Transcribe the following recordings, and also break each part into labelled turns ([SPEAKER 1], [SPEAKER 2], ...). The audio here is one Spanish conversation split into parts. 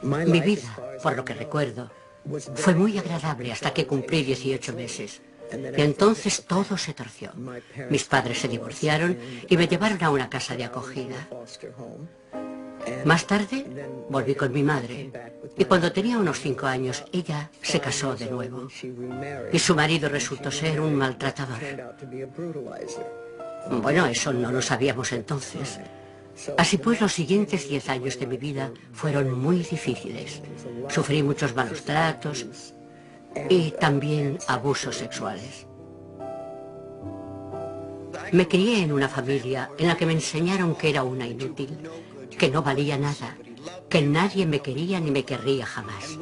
[SPEAKER 1] Mi vida, por lo que recuerdo, fue muy agradable hasta que cumplí 18 meses. Y entonces todo se torció. Mis padres se divorciaron y me llevaron a una casa de acogida. Más tarde volví con mi madre y cuando tenía unos 5 años ella se casó de nuevo. Y su marido resultó ser un maltratador. Bueno, eso no lo sabíamos entonces. Así pues, los siguientes 10 años de mi vida fueron muy difíciles. Sufrí muchos malos tratos y también abusos sexuales. Me crié en una familia en la que me enseñaron que era una inútil, que no valía nada, que nadie me quería ni me querría jamás.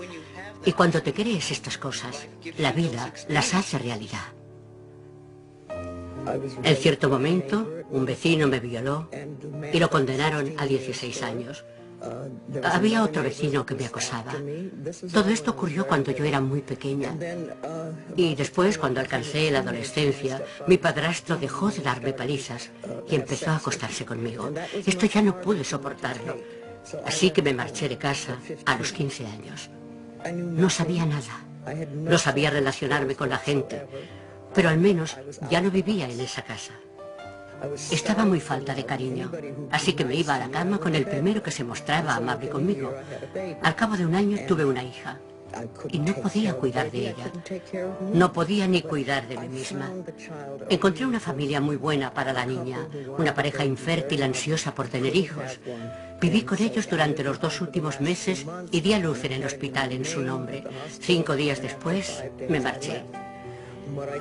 [SPEAKER 1] Y cuando te crees estas cosas, la vida las hace realidad. En cierto momento, un vecino me violó y lo condenaron a 16 años. Había otro vecino que me acosaba. Todo esto ocurrió cuando yo era muy pequeña. Y después, cuando alcancé la adolescencia, mi padrastro dejó de darme palizas y empezó a acostarse conmigo. Esto ya no pude soportarlo. Así que me marché de casa a los 15 años. No sabía nada. No sabía relacionarme con la gente. Pero al menos ya no vivía en esa casa. Estaba muy falta de cariño, así que me iba a la cama con el primero que se mostraba amable conmigo. Al cabo de un año tuve una hija y no podía cuidar de ella. No podía ni cuidar de mí misma. Encontré una familia muy buena para la niña, una pareja infértil ansiosa por tener hijos. Viví con ellos durante los 2 últimos meses y di a luz en el hospital en su nombre. 5 días después me marché.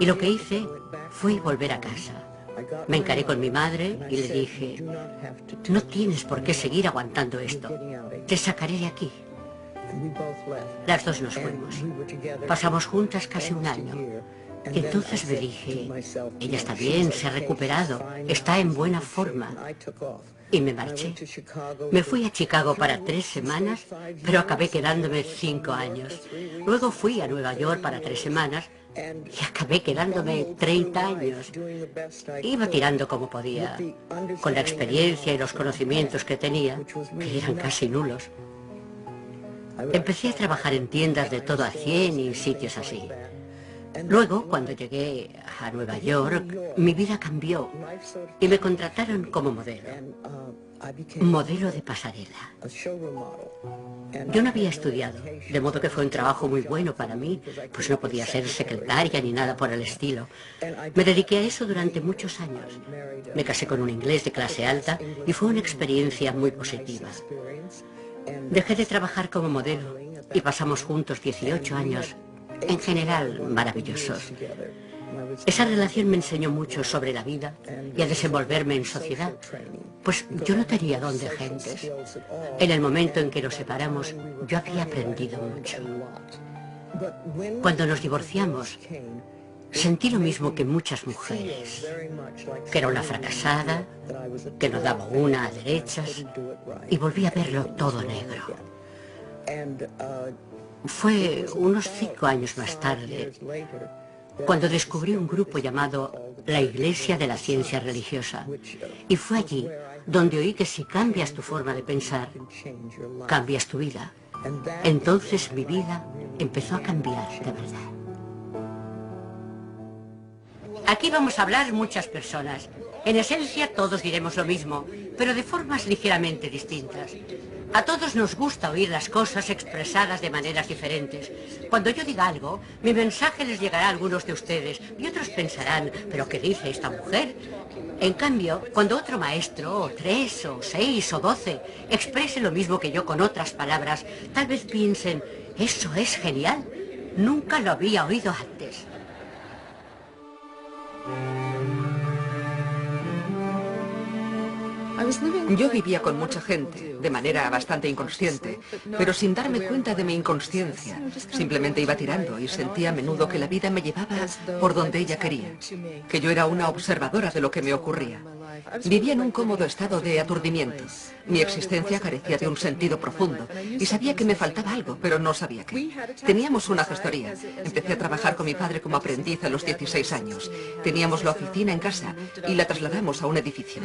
[SPEAKER 1] Y lo que hice fue volver a casa. Me encaré con mi madre y le dije, no tienes por qué seguir aguantando esto. Te sacaré de aquí. Las dos nos fuimos. Pasamos juntas casi un año. Y entonces me dije, ella está bien, se ha recuperado, está en buena forma. Y me marché. Me fui a Chicago para 3 semanas, pero acabé quedándome 5 años. Luego fui a Nueva York para 3 semanas y acabé quedándome 30 años. Iba tirando como podía, con la experiencia y los conocimientos que tenía, que eran casi nulos. Empecé a trabajar en tiendas de todo a 100 y sitios así. Luego, cuando llegué a Nueva York, mi vida cambió y me contrataron como modelo. Modelo de pasarela. Yo no había estudiado, de modo que fue un trabajo muy bueno para mí, pues no podía ser secretaria ni nada por el estilo. Me dediqué a eso durante muchos años. Me casé con un inglés de clase alta y fue una experiencia muy positiva. Dejé de trabajar como modelo y pasamos juntos 18 años, en general maravillosos. Esa relación me enseñó mucho sobre la vida y a desenvolverme en sociedad, pues yo no tenía don de gentes. En el momento en que nos separamos, yo había aprendido mucho. Cuando nos divorciamos, sentí lo mismo que muchas mujeres, que era una fracasada, que no daba una a derechas, y volví a verlo todo negro. Fue unos 5 años más tarde cuando descubrí un grupo llamado la Iglesia de la Ciencia Religiosa. Y fue allí donde oí que si cambias tu forma de pensar, cambias tu vida. Entonces mi vida empezó a cambiar de verdad. Aquí vamos a hablar muchas personas. En esencia todos diremos lo mismo, pero de formas ligeramente distintas. A todos nos gusta oír las cosas expresadas de maneras diferentes. Cuando yo diga algo, mi mensaje les llegará a algunos de ustedes y otros pensarán, ¿pero qué dice esta mujer? En cambio, cuando otro maestro, o 3, o 6, o 12, exprese lo mismo que yo con otras palabras, tal vez piensen, eso es genial, nunca lo había oído antes.
[SPEAKER 2] Yo vivía con mucha gente, de manera bastante inconsciente, pero sin darme cuenta de mi inconsciencia. Simplemente iba tirando y sentía a menudo que la vida me llevaba por donde ella quería, que yo era una observadora de lo que me ocurría. Vivía en un cómodo estado de aturdimiento. Mi existencia carecía de un sentido profundo y sabía que me faltaba algo, pero no sabía qué. Teníamos una gestoría. Empecé a trabajar con mi padre como aprendiz a los 16 años. Teníamos la oficina en casa y la trasladamos a un edificio.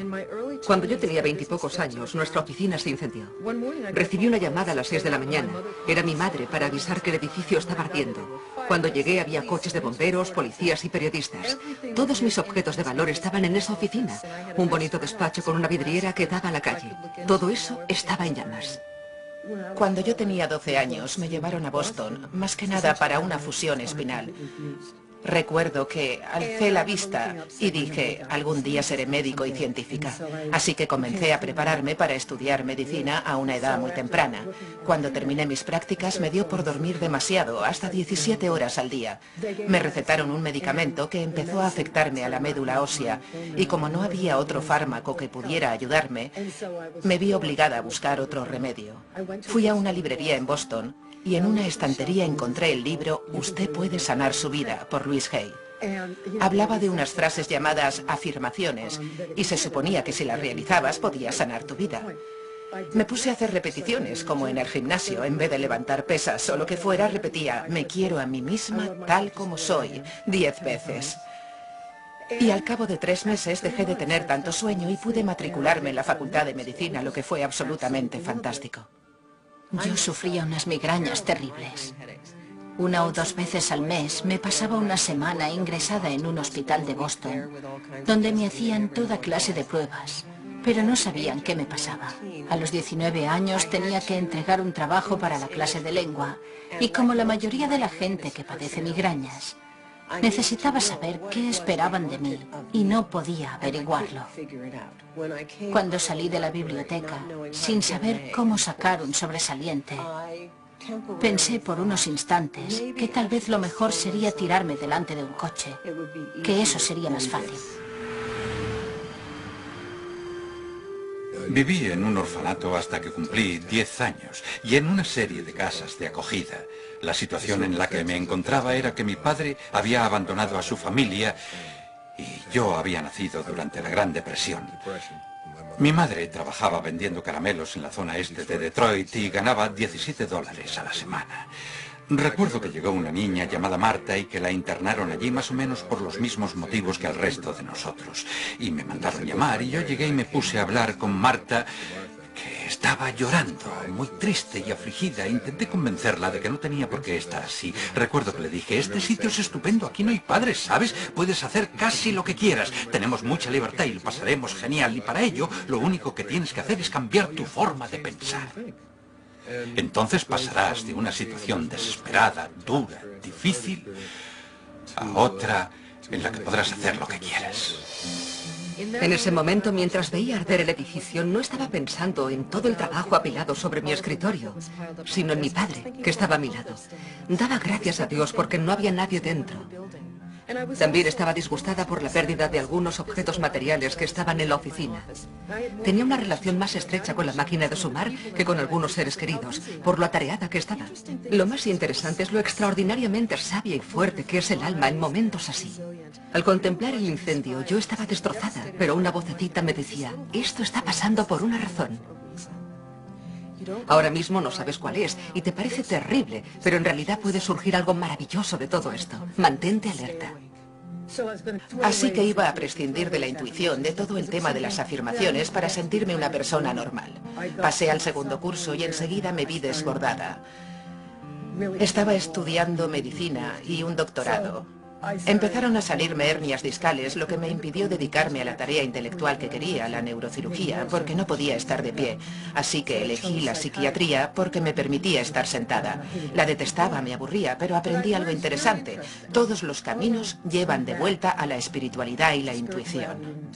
[SPEAKER 2] Cuando yo tenía 20 y pocos años, nuestra oficina se incendió. Recibí una llamada a las 6 de la mañana. Era mi madre para avisar que el edificio estaba ardiendo. Cuando llegué había coches de bomberos, policías y periodistas. Todos mis objetos de valor estaban en esa oficina. Un bonito despacho con una vidriera que daba a la calle. Todo eso estaba en llamas.
[SPEAKER 3] Cuando yo tenía 12 años me llevaron a Boston, más que nada para una fusión espinal. Recuerdo que alcé la vista y dije, algún día seré médico y científica. Así que comencé a prepararme para estudiar medicina a una edad muy temprana. Cuando terminé mis prácticas me dio por dormir demasiado, hasta 17 horas al día. Me recetaron un medicamento que empezó a afectarme a la médula ósea y como no había otro fármaco que pudiera ayudarme, me vi obligada a buscar otro remedio. Fui a una librería en Boston y en una estantería encontré el libro Usted puede sanar su vida, por Louise Hay. Hablaba de unas frases llamadas afirmaciones y se suponía que si las realizabas podías sanar tu vida. Me puse a hacer repeticiones, como en el gimnasio. En vez de levantar pesas o lo que fuera, repetía, me quiero a mí misma tal como soy, 10 veces. Y al cabo de 3 meses dejé de tener tanto sueño y pude matricularme en la Facultad de Medicina, lo que fue absolutamente fantástico.
[SPEAKER 4] Yo sufría unas migrañas terribles. 1 o 2 veces al mes me pasaba una semana ingresada en un hospital de Boston, donde me hacían toda clase de pruebas, pero no sabían qué me pasaba. A los 19 años tenía que entregar un trabajo para la clase de lengua, y como la mayoría de la gente que padece migrañas, necesitaba saber qué esperaban de mí y no podía averiguarlo. Cuando salí de la biblioteca, sin saber cómo sacar un sobresaliente, pensé por unos instantes que tal vez lo mejor sería tirarme delante de un coche, que eso sería más fácil.
[SPEAKER 5] Viví en un orfanato hasta que cumplí 10 años y en una serie de casas de acogida. La situación en la que me encontraba era que mi padre había abandonado a su familia y yo había nacido durante la Gran Depresión. Mi madre trabajaba vendiendo caramelos en la zona este de Detroit y ganaba $17 a la semana. Recuerdo que llegó una niña llamada Marta y que la internaron allí más o menos por los mismos motivos que al resto de nosotros. Y me mandaron llamar y yo llegué y me puse a hablar con Marta, que estaba llorando, muy triste y afligida. Intenté convencerla de que no tenía por qué estar así. Recuerdo que le dije, este sitio es estupendo, aquí no hay padres, ¿sabes? Puedes hacer casi lo que quieras. Tenemos mucha libertad y lo pasaremos genial. Y para ello, lo único que tienes que hacer es cambiar tu forma de pensar. Entonces pasarás de una situación desesperada, dura, difícil, a otra en la que podrás hacer lo que quieras.
[SPEAKER 2] En ese momento, mientras veía arder el edificio, no estaba pensando en todo el trabajo apilado sobre mi escritorio, sino en mi padre, que estaba a mi lado. Daba gracias a Dios porque no había nadie dentro. También estaba disgustada por la pérdida de algunos objetos materiales que estaban en la oficina. Tenía una relación más estrecha con la máquina de sumar que con algunos seres queridos, por lo atareada que estaba. Lo más interesante es lo extraordinariamente sabia y fuerte que es el alma en momentos así. Al contemplar el incendio, yo estaba destrozada, pero una vocecita me decía, esto está pasando por una razón. Ahora mismo no sabes cuál es y te parece terrible, pero en realidad puede surgir algo maravilloso de todo esto. Mantente alerta.
[SPEAKER 3] Así que iba a prescindir de la intuición, de todo el tema de las afirmaciones para sentirme una persona normal. Pasé al segundo curso y enseguida me vi desbordada. Estaba estudiando medicina y un doctorado. Empezaron a salirme hernias discales, lo que me impidió dedicarme a la tarea intelectual que quería, la neurocirugía, porque no podía estar de pie. Así que elegí la psiquiatría porque me permitía estar sentada. La detestaba, me aburría, pero aprendí algo interesante. Todos los caminos llevan de vuelta a la espiritualidad y la intuición.